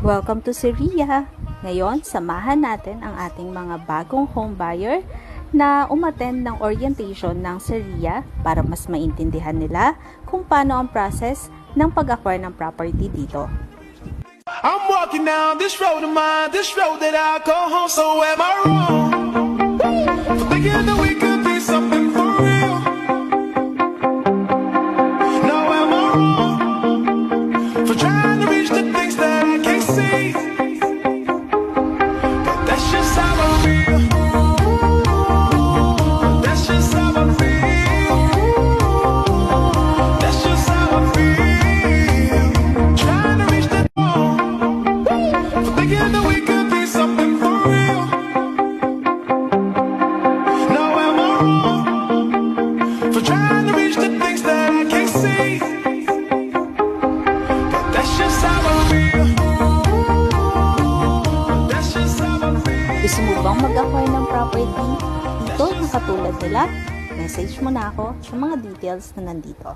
Welcome to Seria! Ngayon, samahan natin ang ating mga bagong home buyer na umattend ng orientation ng Seria para mas maintindihan nila kung paano ang process ng pag-acquire ng property dito. I'm walking down this road of mine, this road that I call home, so am I wrong? For thinking that we could be something for real. No, am I wrong? For trying to reach the things that I can't see. But that's just how I feel. That's just how I feel. That's just how I feel. Trying to reach the thinking that we could be something for real. No, am I wrong? For trying to reach the things that I can't see. But that's just how I feel. That's just how I feel. Gusto mo bang mag-acquire ng property dito na katulad nila? Message mo na ako sa mga details na nandito.